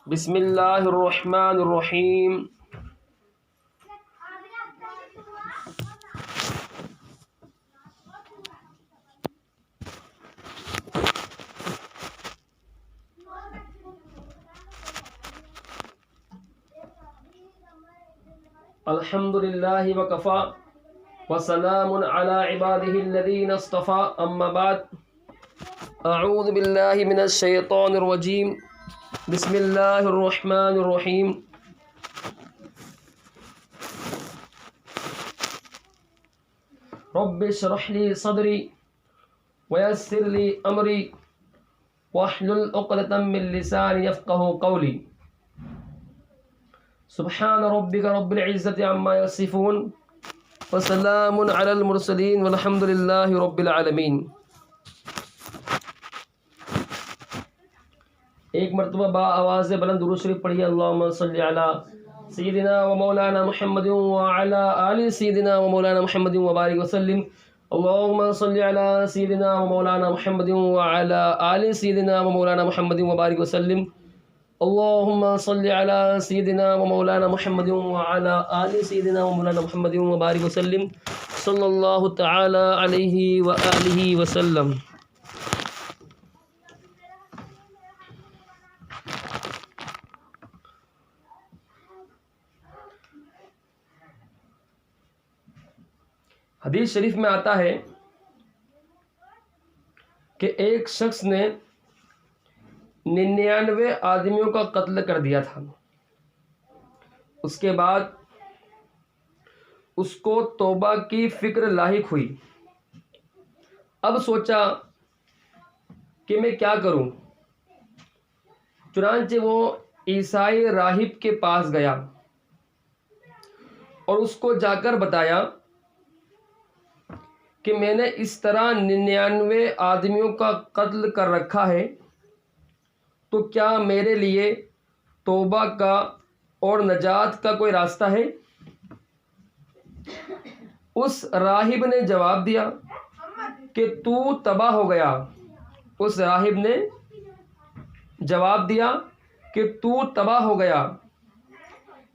بسم اللہ الرحمن الرحیم۔ الحمد للہ وکفا وسلام علی عبادہ الذین اصطفا، اما بعد، اعوذ باللہ من الشیطان الرجیم، بسم اللہ الرحمن الرحیم۔ رب اشرح لی صدری ویسر لی امری واحلل عقدۃ من لسانی یفقهوا قولی۔ سبحان ربک رب العزۃ عما یصفون وسلام علی المرسلین والحمد للہ رب العالمین۔ ایک مرتبہ با آواز بلند درود شریف پڑھیے، اللہم صلی علی سیدنا و مولانا محمد وعلی آل سیدنا و مولانا محمد وبارک وسلم۔ اللہم صلی علی سیدنا و مولانا محمد وعلی آل سیدنا و مولانا محمد وبارک وسلم۔ اللہم صلی علی سیدنا و مولانا محمد وعلی آل سیدنا و مولانا محمد وبارک وسلم، صلی اللہ تعالی علیہ وآلہ وسلم۔ حدیث شریف میں آتا ہے کہ ایک شخص نے 99 آدمیوں کا قتل کر دیا تھا۔ اس کے بعد اس کو توبہ کی فکر لاحق ہوئی۔ اب سوچا کہ میں کیا کروں، چنانچہ وہ عیسائی راہب کے پاس گیا اور اس کو جا کر بتایا کہ میں نے اس طرح 99 آدمیوں کا قتل کر رکھا ہے، تو کیا میرے لیے توبہ کا اور نجات کا کوئی راستہ ہے؟ اس راہب نے جواب دیا کہ تو تباہ ہو گیا۔ اس راہب نے جواب دیا کہ تو تباہ ہو گیا،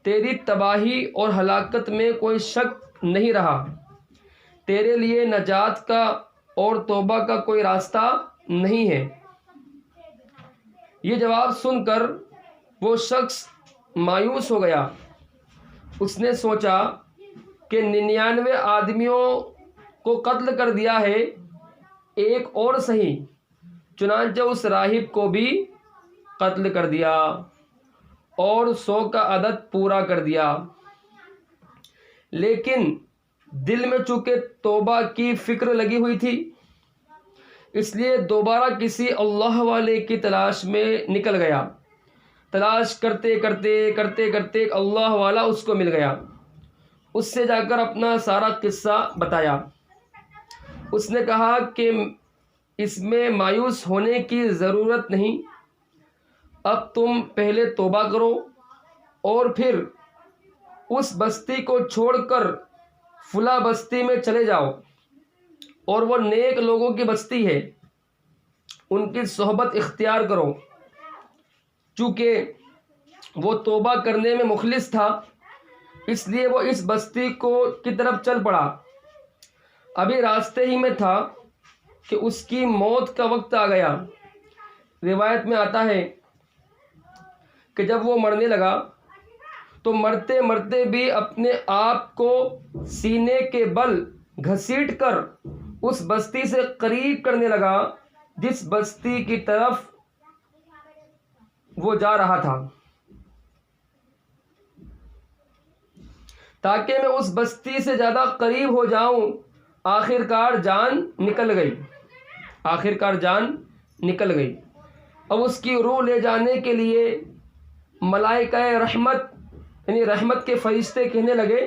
تیری تباہی اور ہلاکت میں کوئی شک نہیں رہا، تیرے لیے نجات کا اور توبہ کا کوئی راستہ نہیں ہے۔ یہ جواب سن کر وہ شخص مایوس ہو گیا۔ اس نے سوچا کہ 99 آدمیوں کو قتل کر دیا ہے، ایک اور صحیح، چنانچہ اس راہب کو بھی قتل کر دیا اور 100 کا عدد پورا کر دیا۔ لیکن دل میں چونکہ توبہ کی فکر لگی ہوئی تھی، اس لیے دوبارہ کسی اللہ والے کی تلاش میں نکل گیا۔ تلاش کرتے کرتے ایک اللہ والا اس کو مل گیا۔ اس سے جا کر اپنا سارا قصہ بتایا۔ اس نے کہا کہ اس میں مایوس ہونے کی ضرورت نہیں، اب تم پہلے توبہ کرو اور پھر اس بستی کو چھوڑ کر فلاں بستی میں چلے جاؤ، اور وہ نیک لوگوں کی بستی ہے، ان کی صحبت اختیار کرو۔ چونکہ وہ توبہ کرنے میں مخلص تھا، اس لیے وہ اس بستی کی طرف چل پڑا۔ ابھی راستے ہی میں تھا کہ اس کی موت کا وقت آ گیا۔ روایت میں آتا ہے کہ جب وہ مرنے لگا تو مرتے مرتے بھی اپنے آپ کو سینے کے بل گھسیٹ کر اس بستی سے قریب کرنے لگا جس بستی کی طرف وہ جا رہا تھا، تاکہ میں اس بستی سے زیادہ قریب ہو جاؤں۔ آخرکار جان نکل گئی۔ اب اس کی روح لے جانے کے لیے ملائکہ رحمت یعنی رحمت کے فرشتے کہنے لگے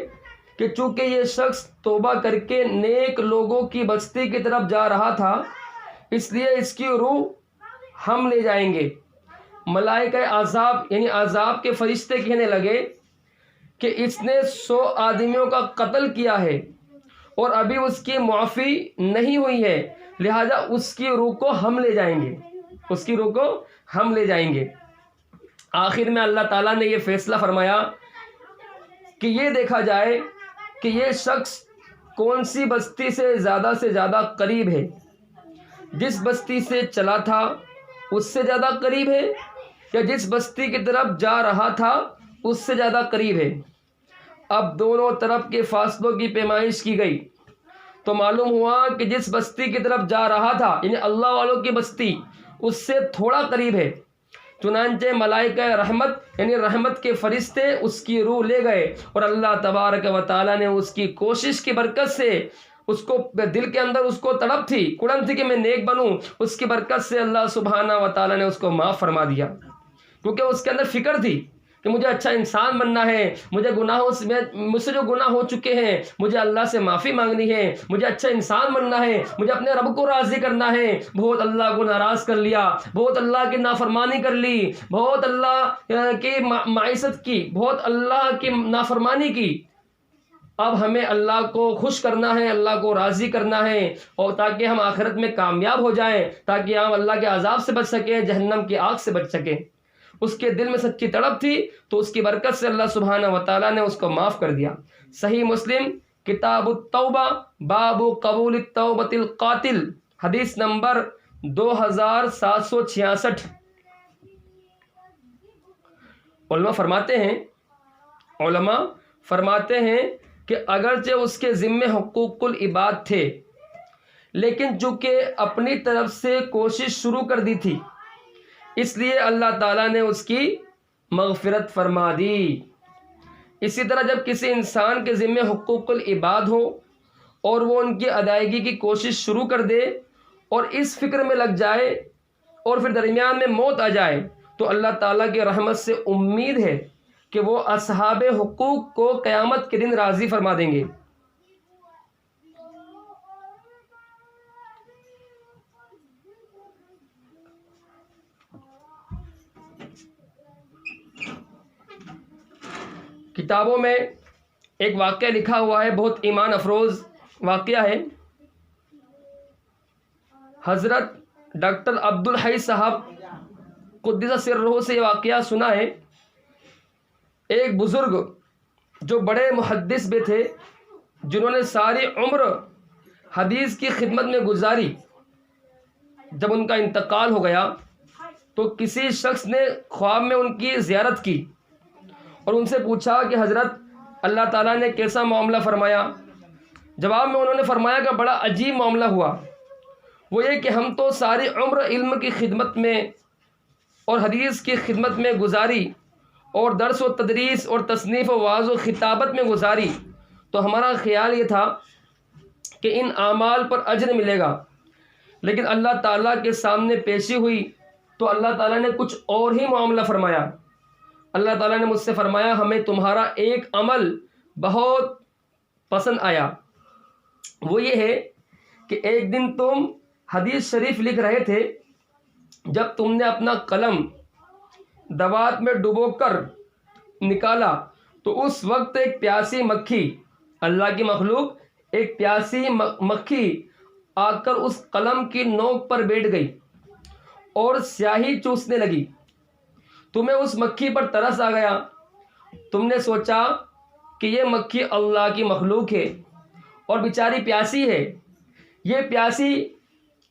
کہ چونکہ یہ شخص توبہ کر کے نیک لوگوں کی بستی کی طرف جا رہا تھا، اس لیے اس کی روح ہم لے جائیں گے۔ ملائکہ عذاب یعنی عذاب کے فرشتے کہنے لگے کہ اس نے 100 آدمیوں کا قتل کیا ہے اور ابھی اس کی معافی نہیں ہوئی ہے، لہذا اس کی روح کو ہم لے جائیں گے۔ آخر میں اللہ تعالیٰ نے یہ فیصلہ فرمایا کہ یہ دیکھا جائے کہ یہ شخص کون سی بستی سے زیادہ قریب ہے، جس بستی سے چلا تھا اس سے زیادہ قریب ہے یا جس بستی کی طرف جا رہا تھا اس سے زیادہ قریب ہے۔ اب دونوں طرف کے فاصلوں کی پیمائش کی گئی تو معلوم ہوا کہ جس بستی کی طرف جا رہا تھا یعنی اللہ والوں کی بستی اس سے تھوڑا قریب ہے۔ چنانچہ ملائکہ رحمت یعنی رحمت کے فرشتے اس کی روح لے گئے اور اللہ تبارک و تعالیٰ نے اس کی کوشش کی برکت سے، اس کو دل کے اندر اس کو تڑپ تھی، کڑن تھی کہ میں نیک بنوں، اس کی برکت سے اللہ سبحانہ و تعالیٰ نے اس کو معاف فرما دیا، کیونکہ اس کے اندر فکر تھی کہ مجھے اچھا انسان بننا ہے، مجھے مجھ سے جو گناہ ہو چکے ہیں مجھے اللہ سے معافی مانگنی ہے، مجھے اچھا انسان بننا ہے، مجھے اپنے رب کو راضی کرنا ہے۔ بہت اللہ کو ناراض کر لیا، بہت اللہ کی نافرمانی کر لی، بہت اللہ کی معیشت کی، بہت اللہ کی نافرمانی کی۔ اب ہمیں اللہ کو خوش کرنا ہے، اللہ کو راضی کرنا ہے، اور تاکہ ہم آخرت میں کامیاب ہو جائیں، تاکہ ہم اللہ کے عذاب سے بچ سکیں، جہنم کی آگ سے بچ سکیں۔ اس کے دل میں سچی تڑپ تھی تو اس کی برکت سے اللہ سبحانہ و تعالیٰ نے اس کو معاف کر دیا۔ صحیح مسلم کتاب التوبہ باب قبول التوبۃ القاتل، حدیث نمبر 2766۔ علماء فرماتے ہیں کہ اگرچہ اس کے ذمے حقوق العباد تھے، لیکن چونکہ اپنی طرف سے کوشش شروع کر دی تھی اس لیے اللہ تعالیٰ نے اس کی مغفرت فرما دی۔ اسی طرح جب کسی انسان کے ذمے حقوق العباد ہو اور وہ ان کی ادائیگی کی کوشش شروع کر دے اور اس فکر میں لگ جائے اور پھر درمیان میں موت آ جائے تو اللہ تعالیٰ کی رحمت سے امید ہے کہ وہ اصحاب حقوق کو قیامت کے دن راضی فرما دیں گے۔ کتابوں میں ایک واقعہ لکھا ہوا ہے، بہت ایمان افروز واقعہ ہے۔ حضرت ڈاکٹر عبدالحی صاحب قدس سرہ سے یہ واقعہ سنا ہے۔ ایک بزرگ جو بڑے محدث بھی تھے، جنہوں نے ساری عمر حدیث کی خدمت میں گزاری، جب ان کا انتقال ہو گیا تو کسی شخص نے خواب میں ان کی زیارت کی اور ان سے پوچھا کہ حضرت اللہ تعالیٰ نے کیسا معاملہ فرمایا؟ جواب میں انہوں نے فرمایا کہ بڑا عجیب معاملہ ہوا، وہ یہ کہ ہم تو ساری عمر علم کی خدمت میں اور حدیث کی خدمت میں گزاری اور درس و تدریس اور تصنیف و وعظ و خطابت میں گزاری، تو ہمارا خیال یہ تھا کہ ان اعمال پر اجر ملے گا، لیکن اللہ تعالیٰ کے سامنے پیشی ہوئی تو اللہ تعالیٰ نے کچھ اور ہی معاملہ فرمایا۔ اللہ تعالیٰ نے مجھ سے فرمایا ہمیں تمہارا ایک عمل بہت پسند آیا، وہ یہ ہے کہ ایک دن تم حدیث شریف لکھ رہے تھے، جب تم نے اپنا قلم دوات میں ڈبو کر نکالا تو اس وقت ایک پیاسی مکھی، اللہ کی مخلوق ایک پیاسی مکھی آ کر اس قلم کی نوک پر بیٹھ گئی اور سیاہی چوسنے لگی۔ تمہیں اس مکھی پر ترس آ گیا، تم نے سوچا کہ یہ مکھی اللہ کی مخلوق ہے اور بیچاری پیاسی ہے، یہ پیاسی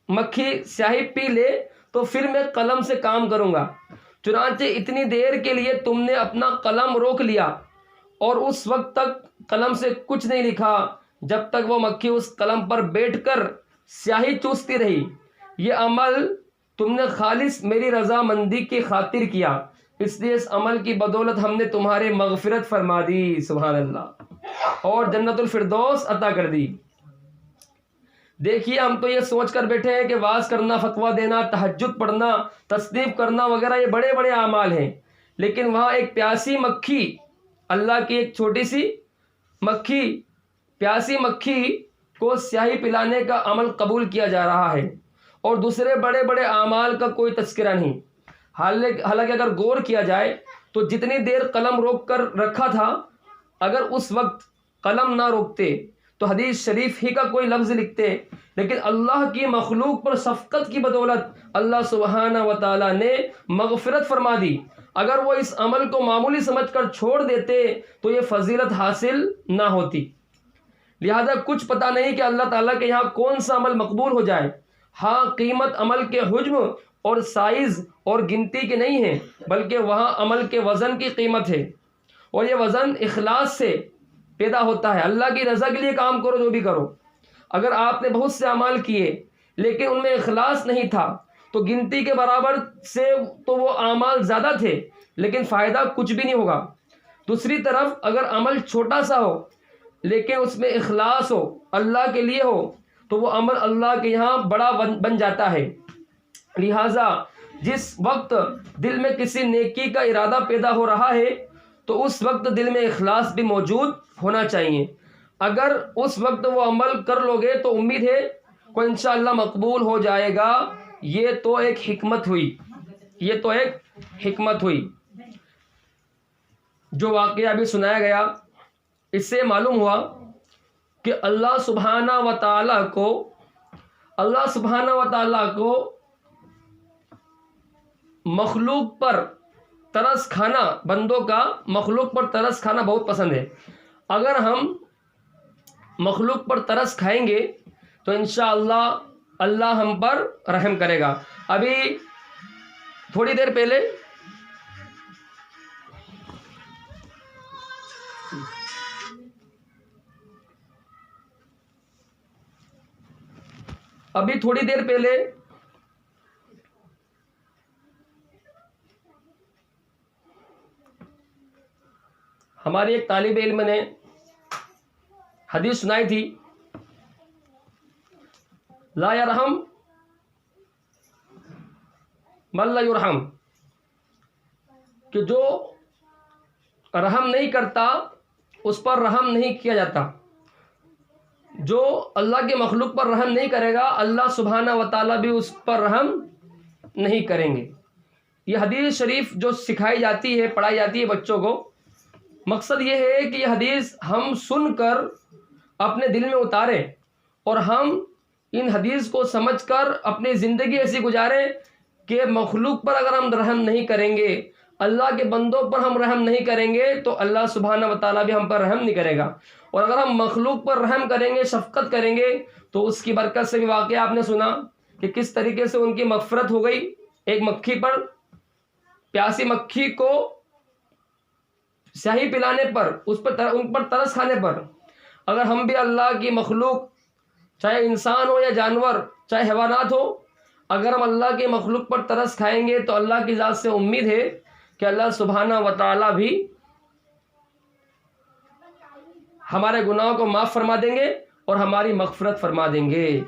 مکھی سیاہی پی لے تو پھر میں قلم سے کام کروں گا۔ چنانچہ اتنی دیر کے لیے تم نے اپنا قلم روک لیا اور اس وقت تک قلم سے کچھ نہیں لکھا جب تک وہ مکھی اس قلم پر بیٹھ کر سیاہی چوستی رہی۔ یہ عمل تم نے خالص میری رضامندی کی خاطر کیا، اس لیے اس عمل کی بدولت ہم نے تمہارے مغفرت فرما دی، سبحان اللہ، اور جنت الفردوس عطا کر دی۔ دیکھیے ہم تو یہ سوچ کر بیٹھے ہیں کہ واعظ کرنا، فتویٰ دینا، تہجد پڑھنا، تصنیف کرنا وغیرہ یہ بڑے بڑے اعمال ہیں، لیکن وہاں ایک پیاسی مکھی، اللہ کی ایک چھوٹی سی مکھی، پیاسی مکھی کو سیاہی پلانے کا عمل قبول کیا جا رہا ہے اور دوسرے بڑے بڑے اعمال کا کوئی تذکرہ نہیں۔ حالانکہ اگر غور کیا جائے تو جتنی دیر قلم روک کر رکھا تھا، اگر اس وقت قلم نہ روکتے تو حدیث شریف ہی کا کوئی لفظ لکھتے، لیکن اللہ کی مخلوق پر شفقت کی بدولت اللہ سبحانہ و تعالیٰ نے مغفرت فرما دی۔ اگر وہ اس عمل کو معمولی سمجھ کر چھوڑ دیتے تو یہ فضیلت حاصل نہ ہوتی۔ لہذا کچھ پتہ نہیں کہ اللہ تعالیٰ کے یہاں کون سا عمل مقبول ہو جائے۔ ہاں، قیمت عمل کے حجم اور سائز اور گنتی کے نہیں ہے، بلکہ وہاں عمل کے وزن کی قیمت ہے، اور یہ وزن اخلاص سے پیدا ہوتا ہے۔ اللہ کی رضا کے لیے کام کرو، جو بھی کرو۔ اگر آپ نے بہت سے اعمال کیے لیکن ان میں اخلاص نہیں تھا تو گنتی کے برابر سے تو وہ اعمال زیادہ تھے لیکن فائدہ کچھ بھی نہیں ہوگا۔ دوسری طرف اگر عمل چھوٹا سا ہو لیکن اس میں اخلاص ہو، اللہ کے لیے ہو، تو وہ عمل اللہ کے یہاں بڑا بن جاتا ہے۔ لہٰذا جس وقت دل میں کسی نیکی کا ارادہ پیدا ہو رہا ہے تو اس وقت دل میں اخلاص بھی موجود ہونا چاہیے۔ اگر اس وقت وہ عمل کر لو گے تو امید ہے کہ انشاءاللہ مقبول ہو جائے گا۔ یہ تو ایک حکمت ہوئی جو واقعہ ابھی سنایا گیا۔ اس سے معلوم ہوا کہ اللہ سبحانہ و تعالیٰ کو مخلوق پر ترس کھانا، بندوں کا مخلوق پر ترس کھانا بہت پسند ہے۔ اگر ہم مخلوق پر ترس کھائیں گے تو انشاءاللہ اللہ ہم پر رحم کرے گا۔ ابھی تھوڑی دیر پہلے ہماری ایک طالب علم نے حدیث سنائی تھی، لا یرحم من لا یرحم، کہ جو رحم نہیں کرتا اس پر رحم نہیں کیا جاتا۔ جو اللہ کے مخلوق پر رحم نہیں کرے گا اللہ سبحانہ و تعالیٰ بھی اس پر رحم نہیں کریں گے۔ یہ حدیث شریف جو سکھائی جاتی ہے، پڑھائی جاتی ہے بچوں کو، مقصد یہ ہے کہ یہ حدیث ہم سن کر اپنے دل میں اتاریں اور ہم ان حدیث کو سمجھ کر اپنی زندگی ایسی گزاریں کہ مخلوق پر اگر ہم رحم نہیں کریں گے، اللہ کے بندوں پر ہم رحم نہیں کریں گے تو اللہ سبحانہ و تعالیٰ بھی ہم پر رحم نہیں کرے گا۔ اور اگر ہم مخلوق پر رحم کریں گے، شفقت کریں گے، تو اس کی برکت سے بھی واقعہ آپ نے سنا کہ کس طریقے سے ان کی مغفرت ہو گئی۔ ایک مکھی پر، پیاسی مکھی کو سیاہی پلانے پر، ان پر ترس کھانے پر، اگر ہم بھی اللہ کی مخلوق، چاہے انسان ہو یا جانور، چاہے حیوانات ہو، اگر ہم اللہ کی مخلوق پر ترس کھائیں گے تو اللہ کی ذات سے امید ہے کہ اللہ سبحانہ و تعالیٰ بھی ہمارے گناہوں کو معاف فرما دیں گے اور ہماری مغفرت فرما دیں گے۔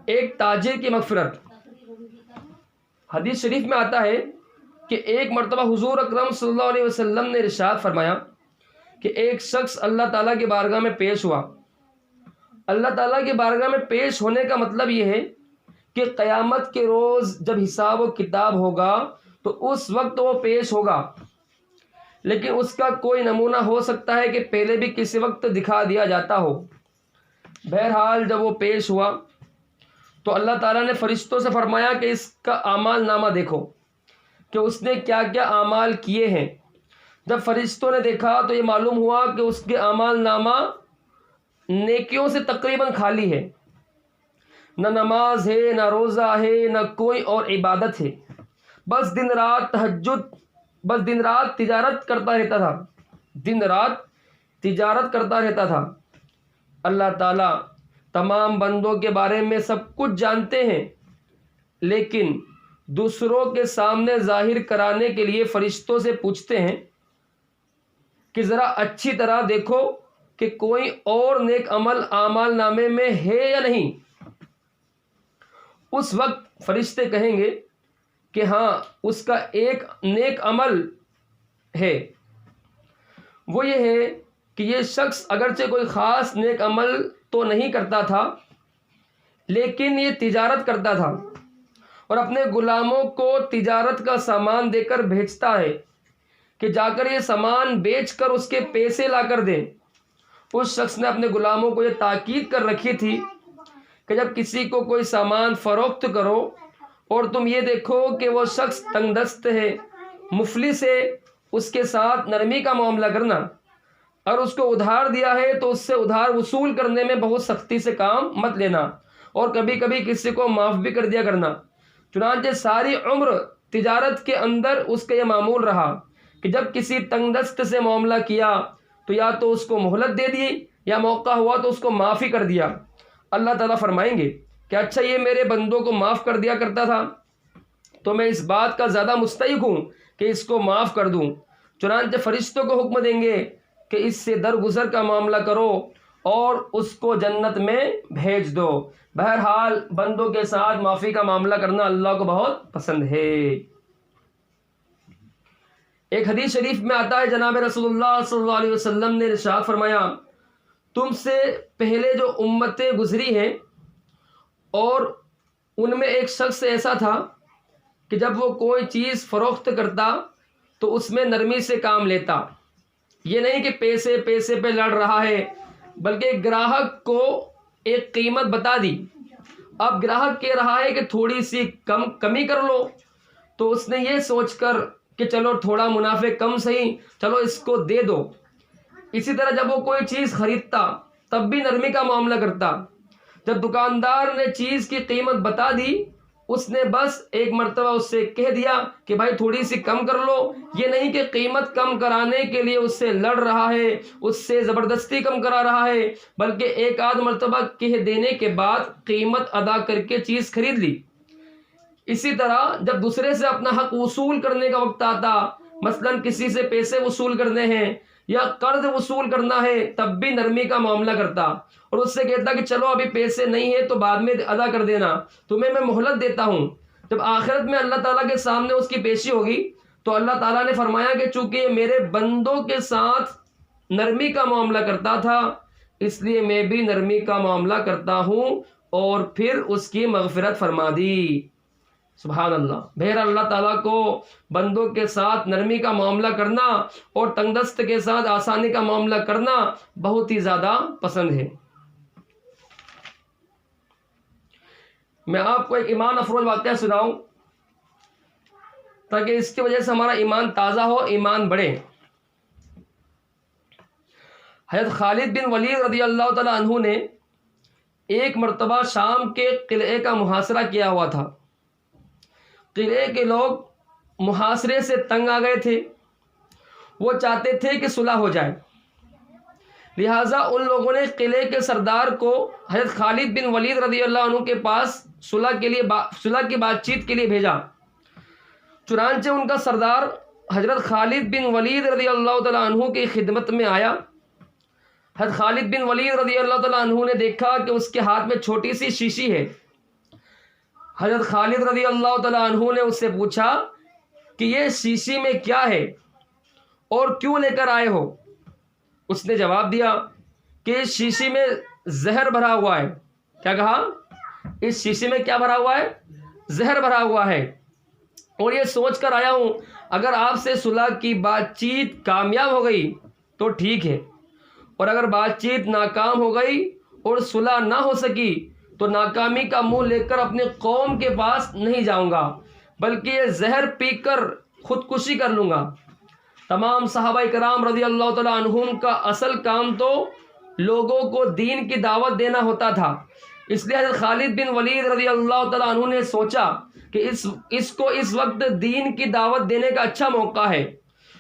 ایک تاجر کی مغفرت۔ حدیث شریف میں آتا ہے کہ ایک مرتبہ حضور اکرم صلی اللہ علیہ وسلم نے ارشاد فرمایا کہ ایک شخص اللہ تعالیٰ کی بارگاہ میں پیش ہوا۔ اللہ تعالیٰ کی بارگاہ میں پیش ہونے کا مطلب یہ ہے کہ قیامت کے روز جب حساب و کتاب ہوگا تو اس وقت وہ پیش ہوگا، لیکن اس کا کوئی نمونہ ہو سکتا ہے کہ پہلے بھی کسی وقت دکھا دیا جاتا ہو۔ بہرحال جب وہ پیش ہوا تو اللہ تعالیٰ نے فرشتوں سے فرمایا کہ اس کا اعمال نامہ دیکھو کہ اس نے کیا کیا اعمال کیے ہیں۔ جب فرشتوں نے دیکھا تو یہ معلوم ہوا کہ اس کے اعمال نامہ نیکیوں سے تقریباً خالی ہے، نہ نماز ہے، نہ روزہ ہے، نہ کوئی اور عبادت ہے، بس دن رات تہجد، بس دن رات تجارت کرتا رہتا تھا۔ اللہ تعالیٰ تمام بندوں کے بارے میں سب کچھ جانتے ہیں، لیکن دوسروں کے سامنے ظاہر کرانے کے لیے فرشتوں سے پوچھتے ہیں کہ ذرا اچھی طرح دیکھو کہ کوئی اور نیک عمل اعمال نامے میں ہے یا نہیں۔ اس وقت فرشتے کہیں گے کہ ہاں، اس کا ایک نیک عمل ہے، وہ یہ ہے کہ یہ شخص اگرچہ کوئی خاص نیک عمل تو نہیں کرتا تھا لیکن یہ تجارت کرتا تھا اور اپنے غلاموں کو تجارت کا سامان دے کر بھیجتا ہے کہ جا کر یہ سامان بیچ کر اس کے پیسے لا کر دیں، اس شخص نے اپنے غلاموں کو یہ تاکید کر رکھی تھی کہ جب کسی کو کوئی سامان فروخت کرو اور تم یہ دیکھو کہ وہ شخص تنگ دست ہے، مفلس ہے، اس کے ساتھ نرمی کا معاملہ کرنا، اور اس کو ادھار دیا ہے تو اس سے ادھار وصول کرنے میں بہت سختی سے کام مت لینا، اور کبھی کبھی کسی کو معاف بھی کر دیا کرنا۔ چنانچہ ساری عمر تجارت کے اندر اس کا یہ معمول رہا کہ جب کسی تنگ دست سے معاملہ کیا تو یا تو اس کو مہلت دے دی یا موقع ہوا تو اس کو معاف ہی کر دیا۔ اللہ تعالیٰ فرمائیں گے کہ اچھا یہ میرے بندوں کو معاف کر دیا کرتا تھا تو میں اس بات کا زیادہ مستحق ہوں کہ اس کو معاف کر دوں۔ چنانچہ فرشتوں کو حکم دیں گے کہ اس سے درگزر کا معاملہ کرو اور اس کو جنت میں بھیج دو۔ بہرحال بندوں کے ساتھ معافی کا معاملہ کرنا اللہ کو بہت پسند ہے۔ ایک حدیث شریف میں آتا ہے، جناب رسول اللہ صلی اللہ علیہ وسلم نے ارشاد فرمایا، تم سے پہلے جو امتیں گزری ہیں اور ان میں ایک شخص ایسا تھا کہ جب وہ کوئی چیز فروخت کرتا تو اس میں نرمی سے کام لیتا، یہ نہیں کہ پیسے پہ لڑ رہا ہے، بلکہ گراہک کو ایک قیمت بتا دی، اب گراہک کہہ رہا ہے کہ تھوڑی سی کمی کر لو، تو اس نے یہ سوچ کر کہ چلو تھوڑا منافع کم صحیح، چلو اس کو دے دو۔ اسی طرح جب وہ کوئی چیز خریدتا تب بھی نرمی کا معاملہ کرتا، جب دکاندار نے چیز کی قیمت بتا دی اس نے بس ایک مرتبہ اس سے کہہ دیا کہ بھائی تھوڑی سی کم کر لو، یہ نہیں کہ قیمت کم کرانے کے لیے اس سے لڑ رہا ہے، اس سے زبردستی کم کرا رہا ہے، بلکہ ایک آدھ مرتبہ کہہ دینے کے بعد قیمت ادا کر کے چیز خرید لی۔ اسی طرح جب دوسرے سے اپنا حق وصول کرنے کا وقت آتا، مثلا کسی سے پیسے وصول کرنے ہیں یا قرض وصول کرنا ہے، تب بھی نرمی کا معاملہ کرتا اور اس سے کہتا کہ چلو ابھی پیسے نہیں ہیں تو بعد میں ادا کر دینا، تمہیں میں مہلت دیتا ہوں۔ جب آخرت میں اللہ تعالیٰ کے سامنے اس کی پیشی ہوگی تو اللہ تعالیٰ نے فرمایا کہ چونکہ یہ میرے بندوں کے ساتھ نرمی کا معاملہ کرتا تھا اس لیے میں بھی نرمی کا معاملہ کرتا ہوں، اور پھر اس کی مغفرت فرما دی۔ سبحان اللہ۔ بہرحال اللہ تعالیٰ کو بندوں کے ساتھ نرمی کا معاملہ کرنا اور تنگ دست کے ساتھ آسانی کا معاملہ کرنا بہت ہی زیادہ پسند ہے۔ میں آپ کو ایک ایمان افروز واقعہ سناؤں تاکہ اس کی وجہ سے ہمارا ایمان تازہ ہو، ایمان بڑھے۔ حضرت خالد بن ولید رضی اللہ تعالیٰ عنہ نے ایک مرتبہ شام کے قلعے کا محاصرہ کیا ہوا تھا۔ قلعے کے لوگ محاصرے سے تنگ آ گئے تھے، وہ چاہتے تھے کہ صلح ہو جائے، لہٰذا ان لوگوں نے قلعے کے سردار کو حضرت خالد بن ولید رضی اللہ عنہ کے پاس صلح کی بات چیت کے لیے بھیجا۔ چنانچہ ان کا سردار حضرت خالد بن ولید رضی اللہ تعالیٰ عنہ کی خدمت میں آیا۔ حضرت خالد بن ولید رضی اللہ تعالیٰ عنہ نے دیکھا کہ اس کے ہاتھ میں چھوٹی سی شیشی ہے۔ حضرت خالد رضی اللہ تعالیٰ عنہ نے اس سے پوچھا کہ یہ شیشی میں کیا ہے اور کیوں لے کر آئے ہو؟ اس نے جواب دیا کہ اس شیشی میں زہر بھرا ہوا ہے۔ کیا کہا؟ اس شیشی میں کیا بھرا ہوا ہے؟ زہر بھرا ہوا ہے، اور یہ سوچ کر آیا ہوں اگر آپ سے صلح کی بات چیت کامیاب ہو گئی تو ٹھیک ہے، اور اگر بات چیت ناکام ہو گئی اور صلح نہ ہو سکی تو ناکامی کا منہ لے کر اپنی قوم کے پاس نہیں جاؤں گا، بلکہ یہ زہر پی کر خودکشی کر لوں گا۔ تمام صحابہ کرام رضی اللہ تعالیٰ عنہم کا اصل کام تو لوگوں کو دین کی دعوت دینا ہوتا تھا، اس لیے حضرت خالد بن ولید رضی اللہ تعالیٰ عنہ نے سوچا کہ اس کو اس وقت دین کی دعوت دینے کا اچھا موقع ہے۔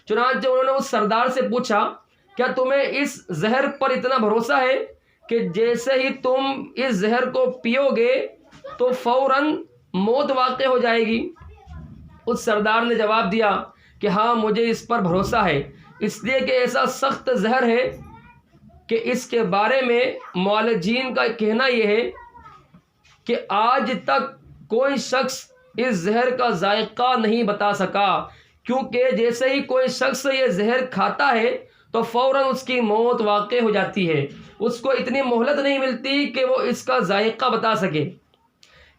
چنانچہ انہوں نے اس سردار سے پوچھا کیا تمہیں اس زہر پر اتنا بھروسہ ہے کہ جیسے ہی تم اس زہر کو پیو گے تو فوراً موت واقع ہو جائے گی؟ اس سردار نے جواب دیا کہ ہاں مجھے اس پر بھروسہ ہے، اس لیے کہ ایسا سخت زہر ہے کہ اس کے بارے میں معالجین کا کہنا یہ ہے کہ آج تک کوئی شخص اس زہر کا ذائقہ نہیں بتا سکا، کیونکہ جیسے ہی کوئی شخص یہ زہر کھاتا ہے تو فوراً اس کی موت واقع ہو جاتی ہے، اس کو اتنی مہلت نہیں ملتی کہ وہ اس کا ذائقہ بتا سکے۔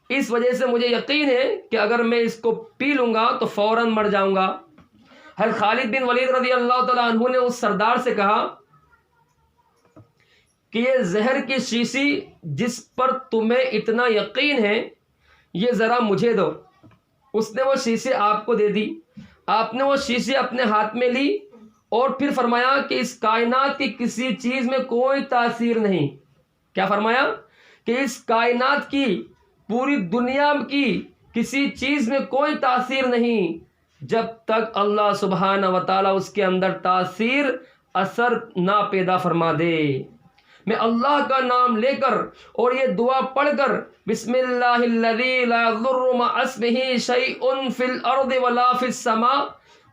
اس وجہ سے مجھے یقین ہے کہ اگر میں اس کو پی لوں گا تو فوراً مر جاؤں گا۔ حضرت خالد بن ولید رضی اللہ تعالیٰ عنہ نے اس سردار سے کہا کہ یہ زہر کی شیشی جس پر تمہیں اتنا یقین ہے یہ ذرا مجھے دو۔ اس نے وہ شیشی آپ کو دے دی۔ آپ نے وہ شیشی اپنے ہاتھ میں لی اور پھر فرمایا کہ اس کائنات کی کسی چیز میں کوئی تاثیر نہیں۔ کیا فرمایا؟ کہ اس کائنات کی، پوری دنیا کی کسی چیز میں کوئی تاثیر نہیں جب تک اللہ سبحانہ و تعالیٰ اس کے اندر تاثیر، اثر نہ پیدا فرما دے۔ میں اللہ کا نام لے کر اور یہ دعا پڑھ کر، بسم اللہ الذی لا یضر مع اسمہ شیء فی الارض ولا فی السماء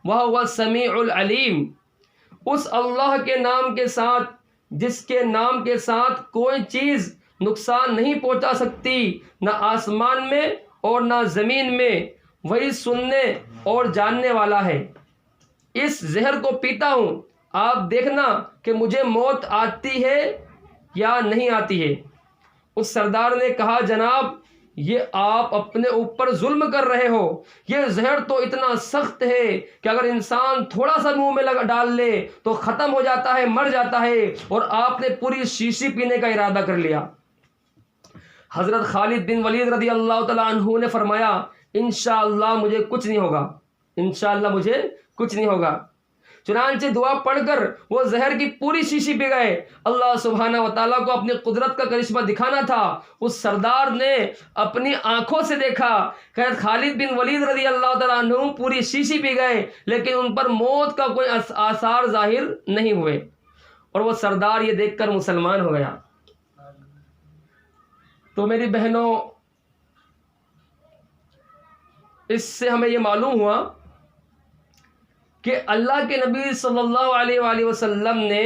وہو السمیع العلیم، اس اللہ کے نام کے ساتھ جس کے نام کے ساتھ کوئی چیز نقصان نہیں پہنچا سکتی، نہ آسمان میں اور نہ زمین میں، وہی سننے اور جاننے والا ہے۔ اس زہر کو پیتا ہوں، آپ دیکھنا کہ مجھے موت آتی ہے یا نہیں آتی ہے۔ اس سردار نے کہا جناب یہ آپ اپنے اوپر ظلم کر رہے ہو، یہ زہر تو اتنا سخت ہے کہ اگر انسان تھوڑا سا منہ میں ڈال لے تو ختم ہو جاتا ہے، مر جاتا ہے، اور آپ نے پوری شیشی پینے کا ارادہ کر لیا۔ حضرت خالد بن ولید رضی اللہ تعالیٰ عنہ نے فرمایا انشاءاللہ مجھے کچھ نہیں ہوگا، انشاءاللہ مجھے کچھ نہیں ہوگا۔ چنانچہ دعا پڑھ کر وہ زہر کی پوری شیشی پی گئے۔ اللہ سبحانہ و تعالیٰ کو اپنی قدرت کا کرشمہ دکھانا تھا۔ اس سردار نے اپنی آنکھوں سے دیکھا کہ خالد بن ولید رضی اللہ تعالیٰ عنہ پوری شیشی پی گئے لیکن ان پر موت کا کوئی آثار ظاہر نہیں ہوئے، اور وہ سردار یہ دیکھ کر مسلمان ہو گیا۔ تو میری بہنوں، اس سے ہمیں یہ معلوم ہوا کہ اللہ کے نبی صلی اللہ علیہ وآلہ وسلم نے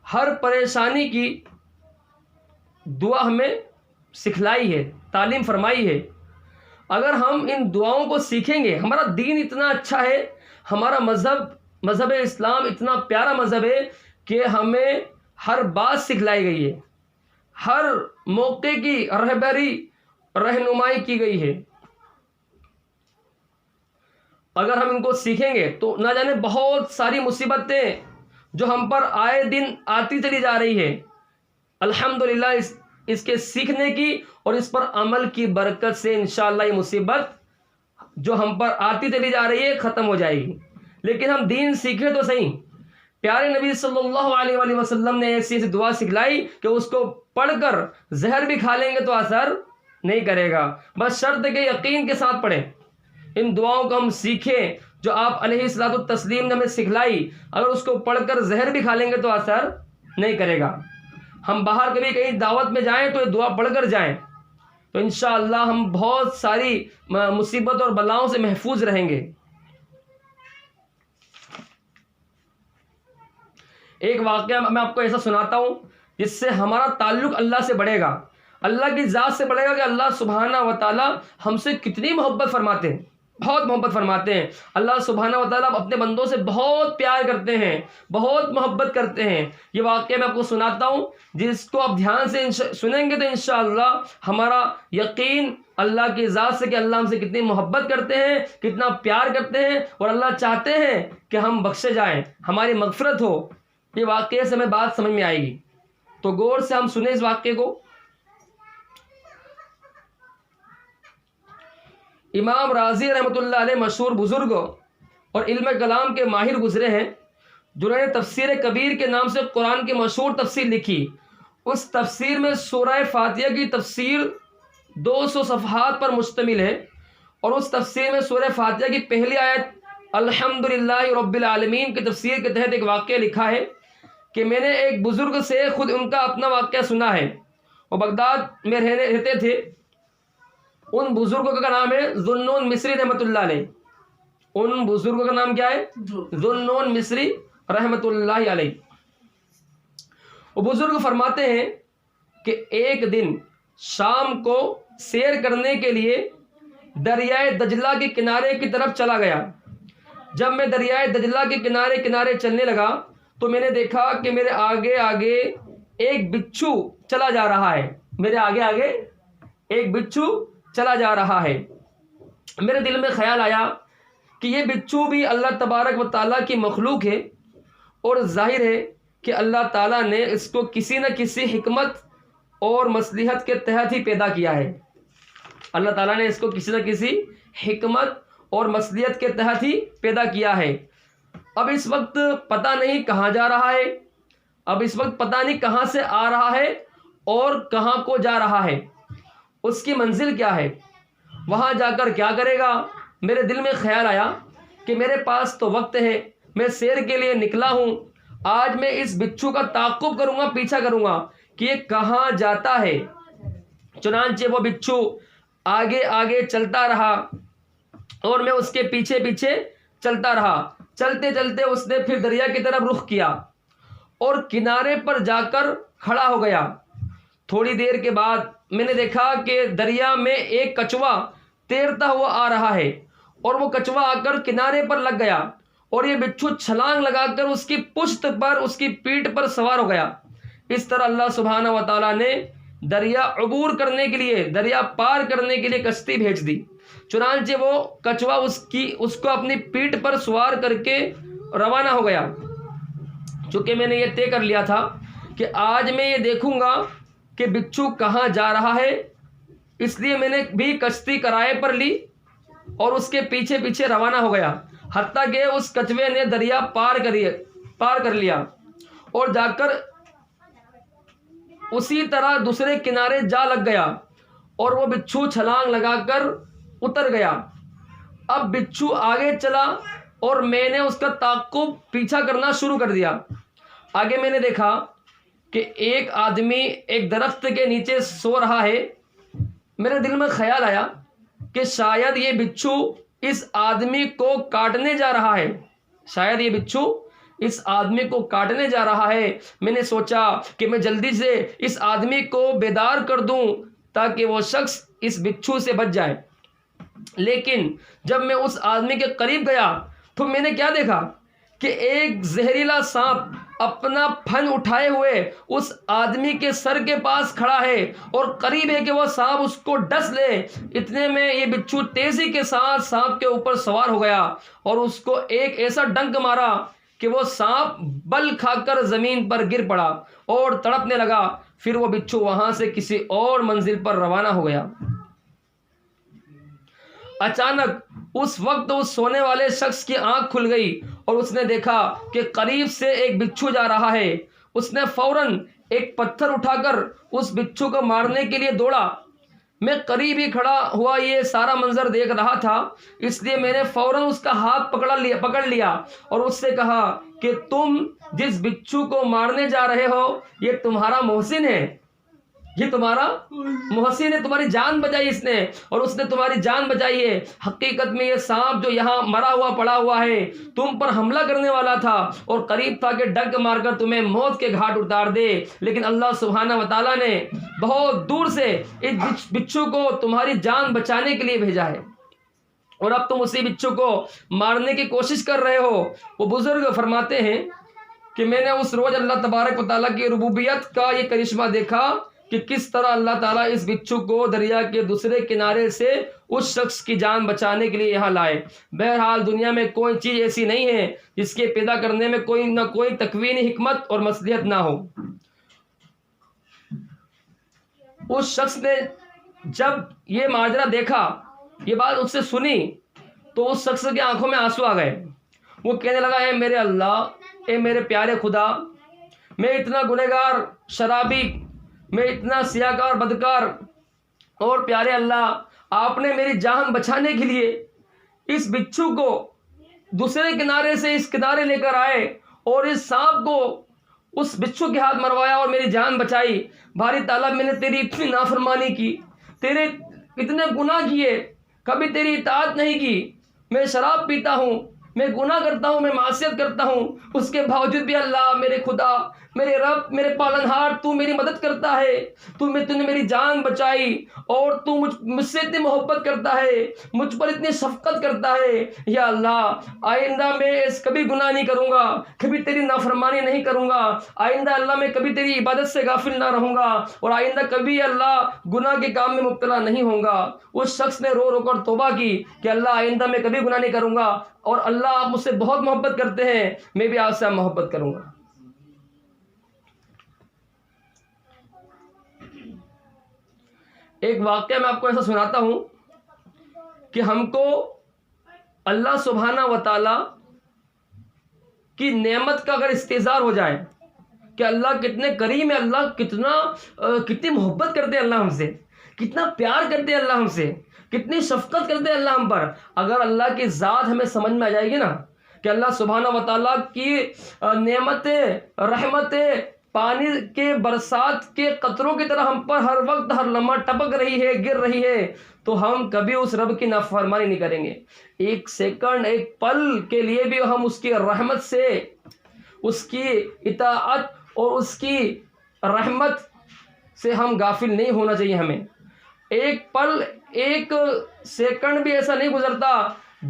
ہر پریشانی کی دعا ہمیں سکھلائی ہے، تعلیم فرمائی ہے۔ اگر ہم ان دعاؤں کو سیکھیں گے، ہمارا دین اتنا اچھا ہے، ہمارا مذہب اسلام اتنا پیارا مذہب ہے کہ ہمیں ہر بات سکھلائی گئی ہے، ہر موقع کی رہنمائی کی گئی ہے۔ اگر ہم ان کو سیکھیں گے تو نہ جانے بہت ساری مصیبتیں جو ہم پر آئے دن آتی چلی جا رہی ہے، الحمدللہ اس کے سیکھنے کی اور اس پر عمل کی برکت سے انشاءاللہ یہ مصیبت جو ہم پر آتی چلی جا رہی ہے ختم ہو جائے گی۔ لیکن ہم دین سیکھیں تو صحیح۔ پیارے نبی صلی اللہ علیہ وآلہ وسلم نے ایسی دعا سکھلائی کہ اس کو پڑھ کر زہر بھی کھا لیں گے تو اثر نہیں کرے گا، بس شرط کہ یقین کے ساتھ پڑھیں۔ ان دعاؤں کو ہم سیکھیں جو آپ علیہ الصلوۃ والتسلیم نے ہمیں سکھلائی، اگر اس کو پڑھ کر زہر بھی کھا لیں گے تو اثر نہیں کرے گا۔ ہم باہر کبھی کہیں دعوت میں جائیں تو یہ دعا پڑھ کر جائیں تو انشاءاللہ ہم بہت ساری مصیبت اور بلاؤں سے محفوظ رہیں گے۔ ایک واقعہ میں آپ کو ایسا سناتا ہوں جس سے ہمارا تعلق اللہ سے بڑھے گا، اللہ کی ذات سے بڑھے گا کہ اللہ سبحانہ و تعالیٰ ہم سے کتنی محبت فرماتے ہیں، بہت محبت فرماتے ہیں۔ اللہ سبحانہ و تعالیٰ اپنے بندوں سے بہت پیار کرتے ہیں، بہت محبت کرتے ہیں۔ یہ واقعہ میں آپ کو سناتا ہوں، جس کو آپ دھیان سے سنیں گے تو انشاءاللہ ہمارا یقین اللہ کی ذات سے کہ اللہ ہم سے کتنی محبت کرتے ہیں، کتنا پیار کرتے ہیں، اور اللہ چاہتے ہیں کہ ہم بخشے جائیں، ہماری مغفرت ہو۔ یہ واقعے سے ہمیں بات سمجھ میں آئے گی، تو غور سے ہم سنیں اس واقعے کو۔ امام راضی رحمۃ اللہ علیہ مشہور بزرگ اور علم کلام کے ماہر گزرے ہیں، جنہوں نے تفسیر کبیر کے نام سے قرآن کی مشہور تفسیر لکھی۔ اس تفسیر میں سورہ فاتحہ کی تفسیر 200 صفحات پر مشتمل ہے، اور اس تفسیر میں سورہ فاتحہ کی پہلی آیت الحمدللہ رب العالمین کی تفسیر کے تحت ایک واقعہ لکھا ہے کہ میں نے ایک بزرگ سے خود ان کا اپنا واقعہ سنا ہے۔ وہ بغداد میں رہتے تھے۔ ان بزرگوں کا نام ہے ذو النون مصری رحمۃ اللہ علیہ۔ ان بزرگوں کا نام کیا ہے؟ ذو النون مصری رحمۃ اللہ علیہ۔ وہ بزرگ فرماتے ہیں کہ ایک دن شام کو سیر کرنے کے لیے دریائے دجلہ کے کنارے کی طرف چلا گیا۔ جب میں دریائے دجلہ کے کنارے کنارے چلنے لگا تو میں نے دیکھا کہ میرے آگے آگے ایک بچھو چلا جا رہا ہے، میرے آگے آگے ایک بچھو چلا جا رہا ہے۔ میرے دل میں خیال آیا کہ یہ بچھو بھی اللہ تبارک و تعالیٰ کی مخلوق ہے، اور ظاہر ہے کہ اللہ تعالیٰ نے اس کو کسی نہ کسی حکمت اور مصلحت کے تحت ہی پیدا کیا ہے. اللہ تعالیٰ نے اس کو کسی نہ کسی حکمت اور مصلحت کے تحت ہی پیدا کیا ہے. اب اس وقت پتہ نہیں کہاں جا رہا ہے، اب اس وقت پتہ نہیں کہاں سے آ رہا ہے اور کہاں کو جا رہا ہے، اس کی منزل کیا ہے، وہاں جا کر کیا کرے گا. میرے دل میں خیال آیا کہ میرے پاس تو وقت ہے، میں سیر کے لیے نکلا ہوں، آج میں اس بچھو کا تعاقب کروں گا، پیچھا کروں گا کہ یہ کہاں جاتا ہے. چنانچہ وہ بچھو آگے آگے چلتا رہا اور میں اس کے پیچھے پیچھے چلتا رہا. چلتے چلتے اس نے پھر دریا کی طرف رخ کیا اور کنارے پر جا کر کھڑا ہو گیا. تھوڑی دیر کے بعد میں نے دیکھا کہ دریا میں ایک کچھوا تیرتا ہوا آ رہا ہے اور وہ کچھوا آ کر کنارے پر لگ گیا اور یہ بچھو چھلانگ لگا کر اس کی پشت پر، اس کی پیٹھ پر سوار ہو گیا. اس طرح اللہ سبحانہ و تعالیٰ نے دریا عبور کرنے کے لیے، دریا پار کرنے کے لیے کشتی بھیج دی. چنانچہ وہ کچھوا اس کو اپنی پیٹھ پر سوار کر کے روانہ ہو گیا. چونکہ میں نے یہ طے کر لیا تھا کہ آج میں یہ دیکھوں گا کہ بچھو کہاں جا رہا ہے، اس لیے میں نے بھی کشتی کرائے پر لی اور اس کے پیچھے پیچھے روانہ ہو گیا، حتیٰ کہ اس کچھوے نے دریا پار کر لیا اور جا کر اسی طرح دوسرے کنارے جا لگ گیا اور وہ بچھو چھلانگ لگا کر اتر گیا. اب بچھو آگے چلا اور میں نے اس کا تعاقب، پیچھا کرنا شروع کر دیا. آگے میں نے دیکھا کہ ایک آدمی ایک درخت کے نیچے سو رہا ہے. میرے دل میں خیال آیا کہ شاید یہ بچھو اس آدمی کو کاٹنے جا رہا ہے، شاید یہ بچھو اس آدمی کو کاٹنے جا رہا ہے. میں نے سوچا کہ میں جلدی سے اس آدمی کو بیدار کر دوں تاکہ وہ شخص اس بچھو سے بچ جائے. لیکن جب میں اس آدمی کے قریب گیا تو میں نے کیا دیکھا کہ ایک زہریلا سانپ اپنا پھن اٹھائے ہوئے اس آدمی کے سر کے پاس کھڑا ہے اور قریب ہے کہ وہ سانپ اس کو ڈس لے. اتنے میں یہ بچھو تیزی کے ساتھ سانپ کے اوپر سوار ہو گیا اور اس کو ایک ایسا ڈنک مارا کہ وہ سانپ بل کھا کر زمین پر گر پڑا اور تڑپنے لگا. پھر وہ بچھو وہاں سے کسی اور منزل پر روانہ ہو گیا. اچانک اس وقت اس سونے والے شخص کی آنکھ کھل گئی اور اس نے دیکھا کہ قریب سے ایک بچھو جا رہا ہے. اس نے فوراً ایک پتھر اٹھا کر اس بچھو کو مارنے کے لیے دوڑا. میں قریب ہی کھڑا ہوا یہ سارا منظر دیکھ رہا تھا، اس لیے میں نے فوراً اس کا ہاتھ پکڑ لیا اور اس سے کہا کہ تم جس بچھو کو مارنے جا رہے ہو یہ تمہارا محسن ہے، یہ تمہارا محسن ہے، تمہاری جان بچائی اس نے اور اس نے تمہاری جان بچائی ہے. حقیقت میں یہ سانپ جو یہاں مرا ہوا پڑا ہوا ہے تم پر حملہ کرنے والا تھا اور قریب تھا کہ ڈنک مار کر تمہیں موت کے گھاٹ اتار دے، لیکن اللہ سبحانہ و تعالیٰ نے بہت دور سے اس بچھو کو تمہاری جان بچانے کے لیے بھیجا ہے اور اب تم اسی بچھو کو مارنے کی کوشش کر رہے ہو. وہ بزرگ فرماتے ہیں کہ میں نے اس روز اللہ تبارک و تعالیٰ کی ربوبیت کا یہ کرشمہ دیکھا کہ کس طرح اللہ تعالیٰ اس بچھو کو دریا کے دوسرے کنارے سے اس شخص کی جان بچانے کے لیے یہاں لائے. بہرحال دنیا میں کوئی چیز ایسی نہیں ہے جس کے پیدا کرنے میں کوئی نہ کوئی تکوینی حکمت اور مصلحت نہ ہو. اس شخص نے جب یہ ماجرا دیکھا، یہ بات اس سے سنی، تو اس شخص کی آنکھوں میں آنسو آ گئے. وہ کہنے لگا اے میرے اللہ، اے میرے پیارے خدا، میں اتنا گنہگار شرابی، میں اتنا سیاہکار بدکار، اور پیارے اللہ آپ نے میری جان بچانے کے لیے اس بچھو کو دوسرے کنارے سے اس کنارے لے کر آئے اور اس سانپ کو اس بچھو کے ہاتھ مروایا اور میری جان بچائی. باری تعالیٰ میں نے تیری اتنی نافرمانی کی، تیرے اتنے گناہ کیے، کبھی تیری اطاعت نہیں کی. میں شراب پیتا ہوں، میں گناہ کرتا ہوں، میں معصیت کرتا ہوں، اس کے باوجود بھی اللہ میرے خدا، میرے رب، میرے پالنہار، تو میری مدد کرتا ہے، تو نے میری جان بچائی اور تو مجھ سے اتنی محبت کرتا ہے، مجھ پر اتنی شفقت کرتا ہے. یا اللہ آئندہ میں کبھی گناہ نہیں کروں گا، کبھی تیری نافرمانی نہیں کروں گا. آئندہ اللہ میں کبھی تیری عبادت سے غافل نہ رہوں گا اور آئندہ کبھی اللہ گناہ کے کام میں مبتلا نہیں ہوں گا. اس شخص نے رو رو کر توبہ کی کہ اللہ آئندہ میں کبھی گناہ نہیں کروں گا اور اللہ آپ مجھ سے بہت محبت کرتے ہیں، میں بھی آپ سے محبت کروں گا. ایک واقعہ میں آپ کو ایسا سناتا ہوں کہ ہم کو اللہ سبحانہ و تعالی کی نعمت کا اگر استحضار ہو جائے کہ اللہ کتنے کریم ہے، اللہ کتنی محبت کرتے ہیں اللہ ہم سے، کتنا پیار کرتے ہیں اللہ ہم سے، کتنی شفقت کرتے ہیں اللہ ہم پر، اگر اللہ کی ذات ہمیں سمجھ میں آ جائے گی نا کہ اللہ سبحانہ و تعالیٰ کی نعمتیں، رحمتیں پانی کے برسات کے قطروں کی طرح ہم پر ہر وقت ہر لمحہ ٹپک رہی ہے، گر رہی ہے، تو ہم کبھی اس رب کی نافرمانی نہیں کریں گے۔ ایک سیکنڈ، ایک پل کے لیے بھی ہم اس کی رحمت سے، اس کی اطاعت اور اس کی رحمت سے ہم غافل نہیں ہونا چاہیے۔ ہمیں ایک پل، ایک سیکنڈ بھی ایسا نہیں گزرتا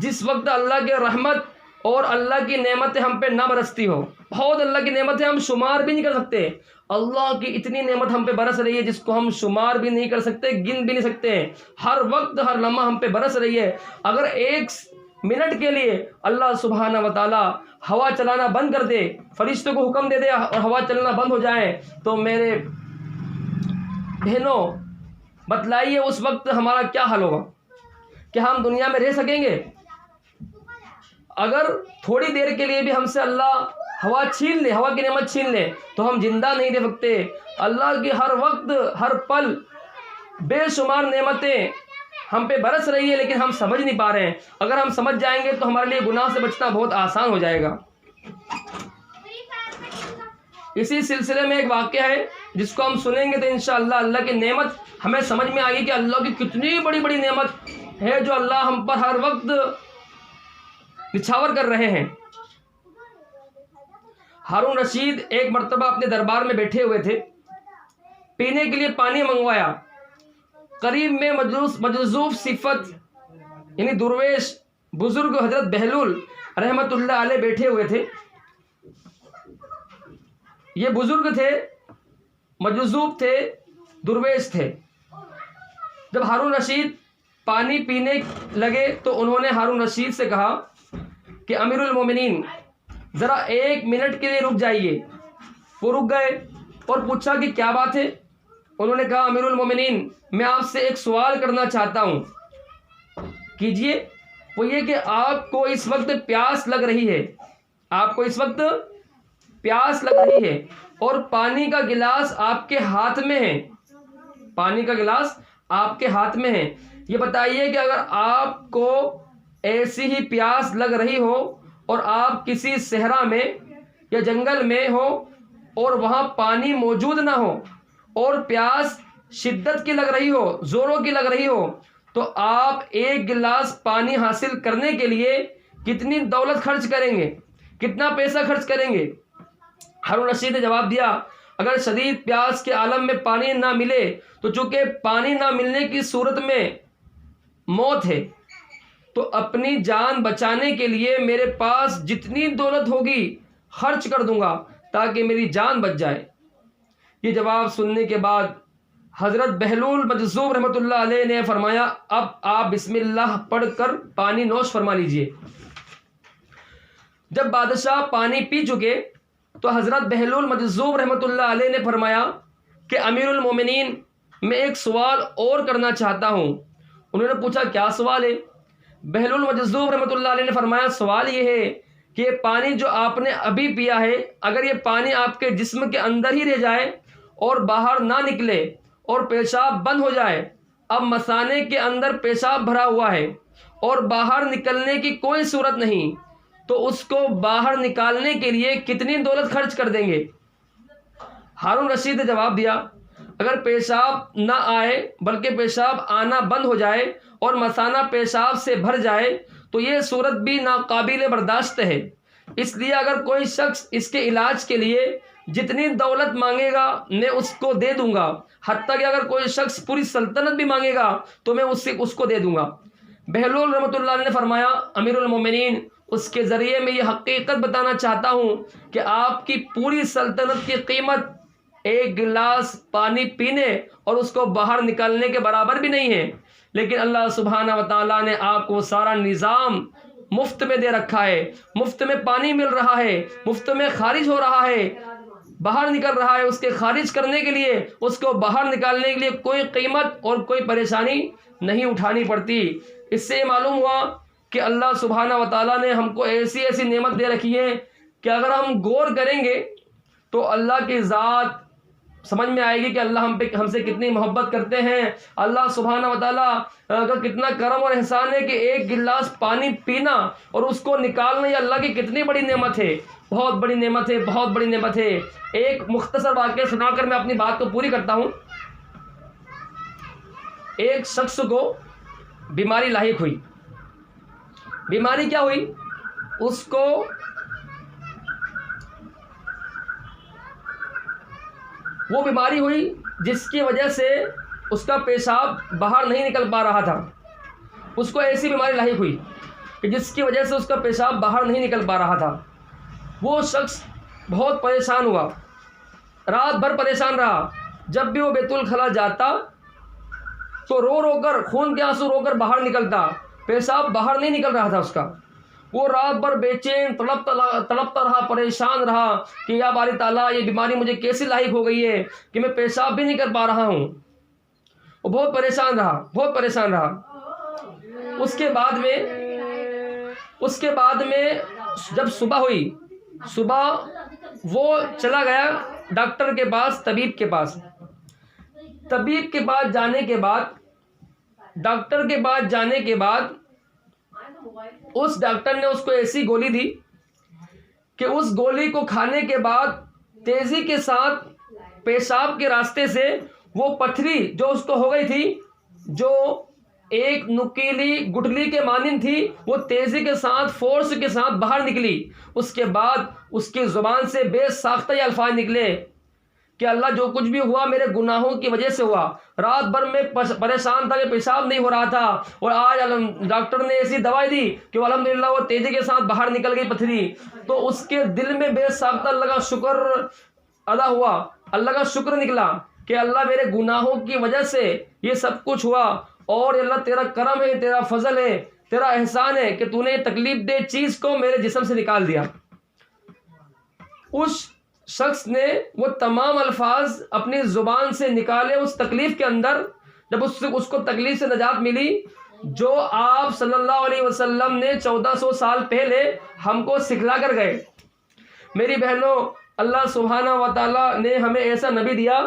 جس وقت اللہ کی رحمت اور اللہ کی نعمتیں ہم پہ نہ برستی ہو۔ بہت اللہ کی نعمتیں ہم شمار بھی نہیں کر سکتے، اللہ کی اتنی نعمت ہم پہ برس رہی ہے جس کو ہم شمار بھی نہیں کر سکتے، گن بھی نہیں سکتے، ہر وقت ہر لمحہ ہم پہ برس رہی ہے۔ اگر ایک منٹ کے لیے اللہ سبحانہ و تعالی ہوا چلانا بند کر دے، فرشتوں کو حکم دے دے اور ہوا چلنا بند ہو جائے، تو میرے بہنوں بتلائیے اس وقت ہمارا کیا حال ہوگا؟ کہ ہم دنیا میں رہ سکیں گے؟ اگر تھوڑی دیر کے لیے بھی ہم سے اللہ ہوا چھین لے، ہوا کی نعمت چھین لے، تو ہم زندہ نہیں رہ سکتے۔ اللہ کی ہر وقت ہر پل بے شمار نعمتیں ہم پہ برس رہی ہے، لیکن ہم سمجھ نہیں پا رہے ہیں۔ اگر ہم سمجھ جائیں گے تو ہمارے لیے گناہ سے بچنا بہت آسان ہو جائے گا۔ اسی سلسلے میں ایک واقعہ ہے جس کو ہم سنیں گے تو انشاءاللہ اللہ کی نعمت ہمیں سمجھ میں آئے گی کہ اللہ کی کتنی بڑی بڑی نعمت ہے جو اللہ ہم پر ہر وقت نچھاور کر رہے ہیں۔ ہارون رشید ایک مرتبہ اپنے دربار میں بیٹھے ہوئے تھے، پینے کے لیے پانی منگوایا۔ قریب میں مجذوب صفت یعنی درویش بزرگ حضرت بہلول رحمت اللہ علیہ بیٹھے ہوئے تھے۔ یہ بزرگ تھے، مجذوب تھے، درویش تھے۔ جب ہارون رشید پانی پینے لگے تو انہوں نے ہارون رشید سے کہا کہ امیر المومنین ذرا 1 منٹ کے لیے رک جائیے۔ وہ رک گئے اور پوچھا کہ کیا بات ہے؟ انہوں نے کہا امیر المومنین میں آپ سے ایک سوال کرنا چاہتا ہوں۔ کیجئے۔ وہ یہ کہ آپ کو اس وقت پیاس لگ رہی ہے، آپ کو اس وقت پیاس لگ رہی ہے اور پانی کا گلاس آپ کے ہاتھ میں ہے، پانی کا گلاس آپ کے ہاتھ میں ہے۔ یہ بتائیے کہ اگر آپ کو ایسی ہی پیاس لگ رہی ہو اور آپ کسی صحرا میں یا جنگل میں ہو اور وہاں پانی موجود نہ ہو اور پیاس شدت کی لگ رہی ہو، زوروں کی لگ رہی ہو، تو آپ 1 گلاس پانی حاصل کرنے کے لیے کتنی دولت خرچ کریں گے، کتنا پیسہ خرچ کریں گے؟ ہارون رشید نے جواب دیا اگر شدید پیاس کے عالم میں پانی نہ ملے تو چونکہ پانی نہ ملنے کی صورت میں موت ہے، تو اپنی جان بچانے کے لیے میرے پاس جتنی دولت ہوگی خرچ کر دوں گا تاکہ میری جان بچ جائے۔ یہ جواب سننے کے بعد حضرت بہلول مجذوب رحمۃ اللہ علیہ نے فرمایا اب آپ بسم اللہ پڑھ کر پانی نوش فرما لیجئے۔ جب بادشاہ پانی پی چکے تو حضرت بہلول مجذوب رحمۃ اللہ علیہ نے فرمایا کہ امیر المومنین میں ایک سوال اور کرنا چاہتا ہوں۔ انہوں نے پوچھا کیا سوال ہے؟ بہلول مجذوب رحمۃ اللہ علیہ نے فرمایا سوال یہ ہے کہ یہ پانی جو آپ نے ابھی پیا ہے، اگر یہ پانی آپ کے جسم کے اندر ہی رہ جائے اور باہر نہ نکلے اور پیشاب بند ہو جائے، اب مثانے کے اندر پیشاب بھرا ہوا ہے اور باہر نکلنے کی کوئی صورت نہیں، تو اس کو باہر نکالنے کے لیے کتنی دولت خرچ کر دیں گے؟ ہارون رشید نے جواب دیا اگر پیشاب نہ آئے بلکہ پیشاب آنا بند ہو جائے اور مثانہ پیشاب سے بھر جائے تو یہ صورت بھی ناقابل برداشت ہے، اس لیے اگر کوئی شخص اس کے علاج کے لیے جتنی دولت مانگے گا میں اس کو دے دوں گا، حتیٰ کہ اگر کوئی شخص پوری سلطنت بھی مانگے گا تو میں اس کو دے دوں گا۔ بہلول رحمۃ اللہ علیہ نے فرمایا امیر المومنین اس کے ذریعے میں یہ حقیقت بتانا چاہتا ہوں کہ آپ کی پوری سلطنت کی قیمت 1 گلاس پانی پینے اور اس کو باہر نکالنے کے برابر بھی نہیں ہے، لیکن اللہ سبحانہ و تعالیٰ نے آپ کو سارا نظام مفت میں دے رکھا ہے، مفت میں پانی مل رہا ہے، مفت میں خارج ہو رہا ہے، باہر نکل رہا ہے، اس کے خارج کرنے کے لیے، اس کو باہر نکالنے کے لیے کوئی قیمت اور کوئی پریشانی نہیں اٹھانی پڑتی۔ اس سے یہ معلوم ہوا کہ اللہ سبحانہ و تعالیٰ نے ہم کو ایسی ایسی نعمت دے رکھی ہے کہ اگر ہم غور کریں گے تو اللہ کی ذات سمجھ میں آئے گی کہ اللہ ہم سے کتنی محبت کرتے ہیں۔ اللہ سبحانہ و تعالیٰ کا کتنا کرم اور احسان ہے کہ ایک گلاس پانی پینا اور اس کو نکالنا یہ اللہ کی کتنی بڑی نعمت ہے، بہت بڑی نعمت ہے، بہت بڑی نعمت ہے۔ ایک مختصر واقعہ سنا کر میں اپنی بات کو پوری کرتا ہوں۔ ایک شخص کو بیماری لاحق ہوئی۔ بیماری کیا ہوئی؟ اس کو وہ بیماری ہوئی جس کی وجہ سے اس کا پیشاب باہر نہیں نکل پا رہا تھا۔ اس کو ایسی بیماری لاحق ہوئی کہ جس کی وجہ سے اس کا پیشاب باہر نہیں نکل پا رہا تھا۔ وہ شخص بہت پریشان ہوا، رات بھر پریشان رہا۔ جب بھی وہ بیت الخلا جاتا تو رو رو کر، خون کے آنسو رو کر باہر نکلتا، پیشاب باہر نہیں نکل رہا تھا اس کا۔ وہ رات بھر بے چین تڑپتا رہا، پریشان رہا کہ یا باری تعالیٰ یہ بیماری مجھے کیسے لاحق ہو گئی ہے کہ میں پیشاب بھی نہیں کر پا رہا ہوں۔ وہ بہت پریشان رہا، بہت پریشان رہا۔ اس کے بعد میں جب صبح ہوئی، صبح وہ چلا گیا ڈاکٹر کے پاس، طبیب کے پاس۔ طبیب کے پاس جانے کے بعد، ڈاکٹر کے پاس جانے کے بعد اس ڈاکٹر نے اس کو ایسی گولی دی کہ اس گولی کو کھانے کے بعد تیزی کے ساتھ پیشاب کے راستے سے وہ پتھری جو اس کو ہو گئی تھی، جو ایک نکیلی گٹھلی کے مانند تھی، وہ تیزی کے ساتھ، فورس کے ساتھ باہر نکلی۔ اس کے بعد اس کی زبان سے بے ساختہ یہ الفاظ نکلے کہ اللہ جو کچھ بھی ہوا میرے گناہوں کی وجہ سے ہوا۔ رات بھر میں پریشان تھا کہ پیشاب نہیں ہو رہا تھا، اور آج ڈاکٹر نے ایسی دوائی دی کہ الحمدللہ وہ تیزی کے ساتھ باہر نکل گئی پتھری۔ تو اس کے دل میں بے ساختہ اللہ کا شکر ادا ہوا، اللہ کا شکر نکلا کہ اللہ میرے گناہوں کی وجہ سے یہ سب کچھ ہوا، اور اللہ تیرا کرم ہے، تیرا فضل ہے، تیرا احسان ہے کہ تو نے تکلیف دہ چیز کو میرے جسم سے نکال دیا۔ اس شخص نے وہ تمام الفاظ اپنی زبان سے نکالے اس تکلیف کے اندر، جب اس کو تکلیف سے نجات ملی جو آپ صلی اللہ علیہ وسلم نے 1400 سال پہلے ہم کو سکھلا کر گئے۔ میری بہنوں، اللہ سبحانہ و تعالیٰ نے ہمیں ایسا نبی دیا،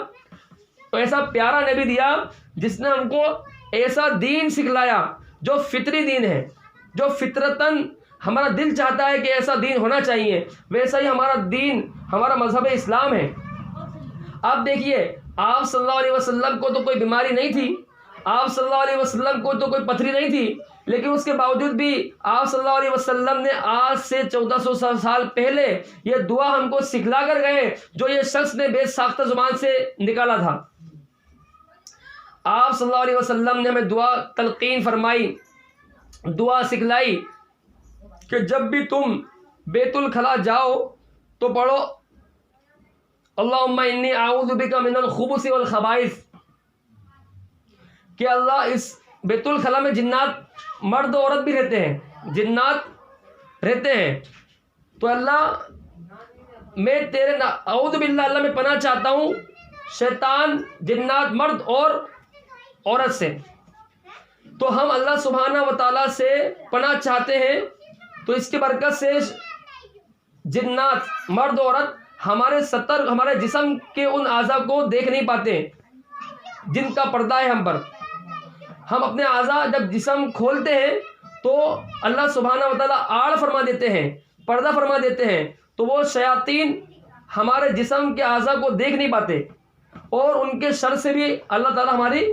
ایسا پیارا نبی دیا جس نے ہم کو ایسا دین سکھلایا جو فطری دین ہے، جو فطرتاً ہمارا دل چاہتا ہے کہ ایسا دین ہونا چاہیے، ویسا ہی ہمارا دین، ہمارا مذہب اسلام ہے۔ آپ دیکھیے، آپ صلی اللہ علیہ وسلم کو تو کوئی بیماری نہیں تھی، آپ صلی اللہ علیہ وسلم کو تو کوئی پتھری نہیں تھی، لیکن اس کے باوجود بھی آپ صلی اللہ علیہ وسلم نے آج سے 1400 سال پہلے یہ دعا ہم کو سکھلا کر گئے جو یہ شخص نے بے ساختہ زبان سے نکالا تھا۔ آپ صلی اللہ علیہ وسلم نے ہمیں دعا تلقین فرمائی، دعا سکھلائی کہ جب بھی تم بیت الخلا جاؤ تو پڑھو اللہم انی اعوذ بک من الخبث والخبائث، کہ اللہ اس بیت الخلا میں جنات مرد و عورت بھی رہتے ہیں، جنات رہتے ہیں، تو اللہ میں تیرے اعوذ باللہ، اللہ میں پناہ چاہتا ہوں شیطان، جنات، مرد اور عورت سے۔ تو ہم اللہ سبحانہ و تعالیٰ سے پناہ چاہتے ہیں، تو اس کی برکت سے جنات، مرد عورت ہمارے جسم کے ان اعضاء کو دیکھ نہیں پاتے جن کا پردہ ہے ہم پر۔ ہم اپنے اعضاء جب جسم کھولتے ہیں تو اللہ سبحانہ و تعالیٰ آڑ فرما دیتے ہیں، پردہ فرما دیتے ہیں، تو وہ شیاطین ہمارے جسم کے اعضاء کو دیکھ نہیں پاتے، اور ان کے شر سے بھی اللہ تعالیٰ ہماری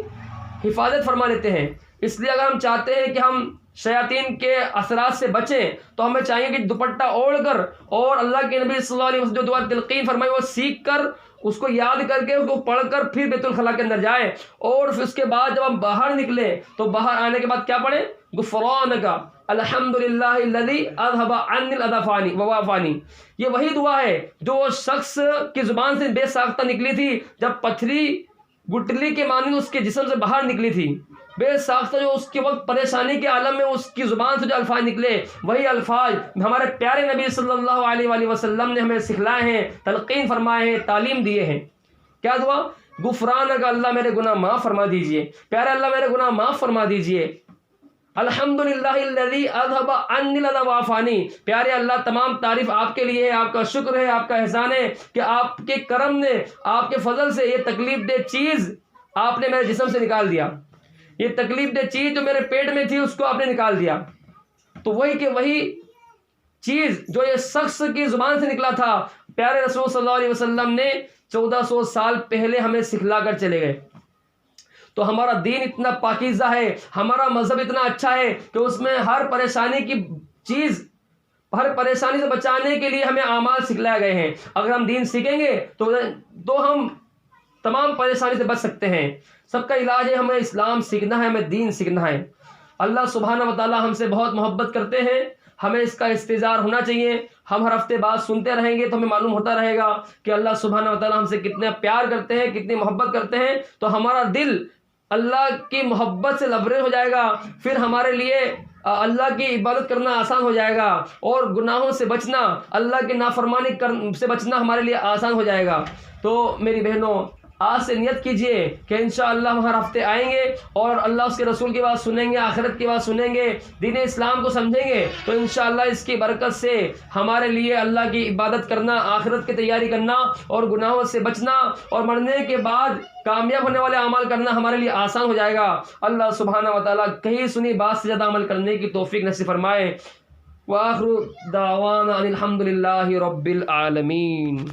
حفاظت فرما دیتے ہیں۔ اس لیے اگر ہم چاہتے ہیں کہ ہم شیاطین کے اثرات سے بچیں تو ہمیں چاہیے کہ دوپٹہ اوڑھ کر اور اللہ کے نبی صلی اللہ علیہ وسلم جو دعا تلقین فرمائی وہ سیکھ کر، اس کو یاد کر کے، اس کو پڑھ کر پھر بیت الخلا کے اندر جائیں، اور پھر اس کے بعد جب ہم باہر نکلیں تو باہر آنے کے بعد کیا پڑھیں؟ غفرانک الحمدللہ الذی اذھب عنی الاذى وعافانی۔ یہ وہی دعا ہے جو شخص کی زبان سے بے ساختہ نکلی تھی جب پتھری گٹلی کے مانند اس کے جسم سے باہر نکلی تھی۔ بے ساختہ جو اس کے وقت پریشانی کے عالم میں اس کی زبان سے جو الفاظ نکلے وہی الفاظ ہمارے پیارے نبی صلی اللہ علیہ وآلہ وسلم نے ہمیں سکھلائے ہیں، تلقین فرمائے ہیں، تعلیم دیے ہیں۔ کیا دعا؟ غفرانک، اللہ میرے گناہ معاف فرما دیجئے، پیارے اللہ میرے گناہ معاف فرما دیجئے۔ الحمدللہ الذی اذھب عنی الذی وعافانی، پیارے اللہ تمام تعریف آپ کے لیے ہے، آپ کا شکر ہے، آپ کا احسان ہے کہ آپ کے کرم نے، آپ کے فضل سے یہ تکلیف دہ چیز آپ نے میرے جسم سے نکال دیا، یہ تکلیف دہ چیز جو میرے پیٹ میں تھی اس کو آپ نے نکال دیا۔ تو وہی کہ وہی چیز جو یہ شخص کی زبان سے نکلا تھا، پیارے رسول صلی اللہ علیہ وسلم نے 1400 سال پہلے ہمیں سکھلا کر چلے گئے۔ تو ہمارا دین اتنا پاکیزہ ہے، ہمارا مذہب اتنا اچھا ہے کہ اس میں ہر پریشانی کی چیز، ہر پریشانی سے بچانے کے لیے ہمیں اعمال سکھلائے گئے ہیں۔ اگر ہم دین سیکھیں گے تو ہم تمام پریشانی سے بچ سکتے ہیں۔ سب کا علاج ہے ہمیں اسلام سیکھنا ہے، ہمیں دین سیکھنا ہے۔ اللہ سبحانہ و تعالی ہم سے بہت محبت کرتے ہیں، ہمیں اس کا استظہار ہونا چاہیے۔ ہم ہر ہفتے بات سنتے رہیں گے تو ہمیں معلوم ہوتا رہے گا کہ اللہ سبحانہ و تعالی ہم سے کتنا پیار کرتے ہیں، کتنی محبت کرتے ہیں۔ تو ہمارا دل اللہ کی محبت سے لبریز ہو جائے گا، پھر ہمارے لیے اللہ کی عبادت کرنا آسان ہو جائے گا، اور گناہوں سے بچنا، اللہ کی نافرمانی سے بچنا ہمارے لیے آسان ہو جائے گا۔ تو میری بہنوں، آج سے نیت کیجئے کہ انشاءاللہ ہم ہر ہفتے آئیں گے اور اللہ اس کے رسول کی بات سنیں گے، آخرت کی بات سنیں گے، دین اسلام کو سمجھیں گے، تو انشاءاللہ اس کی برکت سے ہمارے لیے اللہ کی عبادت کرنا، آخرت کی تیاری کرنا اور گناہوں سے بچنا اور مرنے کے بعد کامیاب ہونے والے اعمال کرنا ہمارے لیے آسان ہو جائے گا۔ اللہ سبحانہ و تعالیٰ کہیں سنی بات سے زیادہ عمل کرنے کی توفیق نصیب فرمائے۔ وآخر دعوانا ان الحمد للہ رب العالمین۔